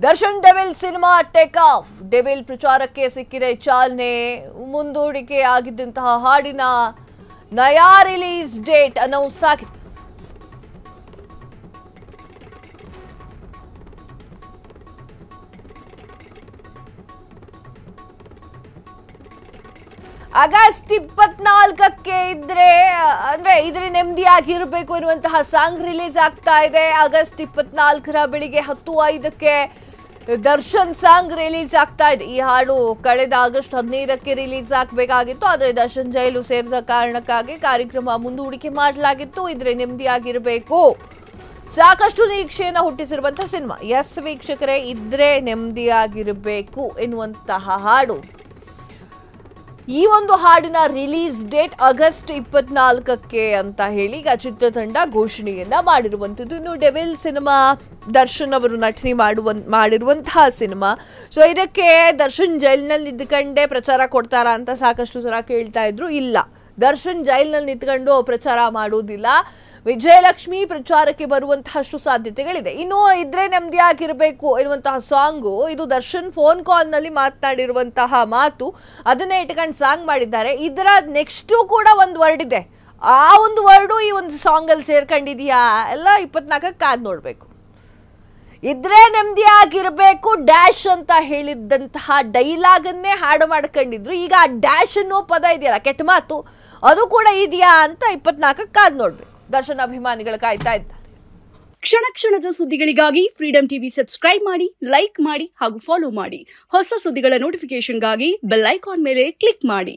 Darshan devil cinema take off. Devil ಪ್ರಚಾರಕ್ಕೆ ಸಿಕ್ಕಿದೆ ಚಾಲನೆ. ಮುಂದೂಡಿಕೆ ಆಗಿದ್ದಂತಹ ಹಾಡಿನ ನಯಾ ರಿಲೀಸ್ ಡೇಟ್ ಅನೌನ್ಸ್ ಆಗಿದೆ. ಆಗಸ್ಟ್ 24ಕ್ಕೆ ಇದ್ರೆ ಅಂದ್ರೆ ಇದ್ರೆ ನೆಮ್ಮದಿಯಾಗಿರ್ಬೇಕು ಎನ್ನುವಂತಹ ಸಾಂಗ್ ರಿಲೀಸ್ ಆಗ್ತಾ ಇದೆ. ಆಗಸ್ಟ್ 24ರ ಬೆಳಿಗ್ಗೆ 10:05ಕ್ಕೆ ದರ್ಶನ್ ಸಾಂಗ್ ರಿಲೀಸ್ ಆಗ್ತಾ ಇದೆ. ಈ ಹಾಡು ಕಳೆದ ಆಗಸ್ಟ್ 15ಕ್ಕೆ ರಿಲೀಸ್ ಆಗಬೇಕಾಗಿತ್ತು. ಆದರೆ ದರ್ಶನ್ ಜೈಲು ಸೇರಿದ ಕಾರಣಕ್ಕಾಗಿ ಕಾರ್ಯಕ್ರಮ ಮುಂದೂಡಿಕೆ ಮಾಡಲಾಗಿತ್ತು. ಇದ್ರೆ ನೆಮ್ಮದಿಯಾಗಿರ್ಬೇಕು ಸಾಕಷ್ಟು ನಿರೀಕ್ಷೆಯನ್ನು ಹುಟ್ಟಿಸಿರುವಂತಹ ಸಿನಿಮಾ. ಎಸ್ ವೀಕ್ಷಕರೇ, ಇದ್ರೆ ನೆಮ್ಮದಿಯಾಗಿರ್ಬೇಕು ಎನ್ನುವಂತಹ ಹಾಡು. ಈ ಒಂದು ಹಾಡಿನ ರಿಲೀಸ್ ಡೇಟ್ ಆಗಸ್ಟ್ 24ಕ್ಕೆ ಅಂತ ಹೇಳಿ ಈಗ ಚಿತ್ರತಂಡ ಘೋಷಣೆಯನ್ನ ಮಾಡಿರುವಂಥದ್ದು. ಇನ್ನು ಡೆವಿಲ್ ಸಿನಿಮಾ ದರ್ಶನ್ ಅವರು ನಟನೆ ಮಾಡಿರುವಂತಹ ಸಿನಿಮಾ. ಸೊ ಇದಕ್ಕೆ ದರ್ಶನ್ ಜೈಲಿನಲ್ಲಿ ನಿಂತ್ಕೊಂಡೇ ಪ್ರಚಾರ ಕೊಡ್ತಾರಾ ಅಂತ ಸಾಕಷ್ಟು ಜನ ಕೇಳ್ತಾ ಇದ್ರು. ಇಲ್ಲ, ದರ್ಶನ್ ಜೈಲಿನಲ್ಲಿ ನಿಂತ್ಕೊಂಡು ಪ್ರಚಾರ ಮಾಡುವುದಿಲ್ಲ. ವಿಜಯಲಕ್ಷ್ಮಿ ಪ್ರಚಾರಕ್ಕೆ ಬರುವಂತಹಷ್ಟು ಸಾಧ್ಯತೆಗಳಿದೆ. ಇನ್ನು ಇದ್ರೆ ನೆಮ್ಮದಿಯಾಗಿರ್ಬೇಕು ಎನ್ನುವಂತಹ ಸಾಂಗು ಇದು ದರ್ಶನ್ ಫೋನ್ ಕಾಲ್ ನಲ್ಲಿ ಮಾತನಾಡಿರುವಂತಹ ಮಾತು, ಅದನ್ನೇ ಇಟ್ಕೊಂಡು ಸಾಂಗ್ ಮಾಡಿದ್ದಾರೆ. ಇದರ ನೆಕ್ಸ್ಟ್ ಕೂಡ ಒಂದು ವರ್ಡ್ ಇದೆ. ಆ ಒಂದು ವರ್ಡು ಈ ಒಂದು ಸಾಂಗ್ ಅಲ್ಲಿ ಸೇರ್ಕೊಂಡಿದ್ಯಾ ಎಲ್ಲ 24ಕ್ಕೆ ಕಾದ್ ನೋಡ್ಬೇಕು. ಇದ್ರೆ ನೆಮ್ಮದಿಯಾಗಿರ್ಬೇಕು ಡ್ಯಾಶ್ ಅಂತ ಹೇಳಿದಂತಹ ಡೈಲಾಗ್ ಅನ್ನೇ ಹಾಡು ಮಾಡ್ಕೊಂಡಿದ್ರು. ಈಗ ಆ ಡ್ಯಾಶ್ ಅನ್ನೋ ಪದ ಇದೆಯಲ್ಲ, ಕೆಟ್ಟ ಮಾತು, ಅದು ಕೂಡ ಇದೆಯಾ ಅಂತ 24ಕ್ಕೆ ಕಾದ್ ನೋಡ್ಬೇಕು. ದರ್ಶನ್ ಅಭಿಮಾನಿಗಳು ಕಾಯ್ತಾ ಇದ್ದಾರೆ. ಕ್ಷಣ ಕ್ಷಣದ ಸುದ್ದಿಗಳಿಗಾಗಿ ಫ್ರೀಡಂ ಟಿವಿ ಸಬ್ಸ್ಕ್ರೈಬ್ ಮಾಡಿ, ಲೈಕ್ ಮಾಡಿ ಹಾಗೂ ಫಾಲೋ ಮಾಡಿ. ಹೊಸ ಸುದ್ದಿಗಳ ನೋಟಿಫಿಕೇಶನ್ಗಾಗಿ ಬೆಲ್ ಐಕಾನ್ ಮೇಲೆ ಕ್ಲಿಕ್ ಮಾಡಿ.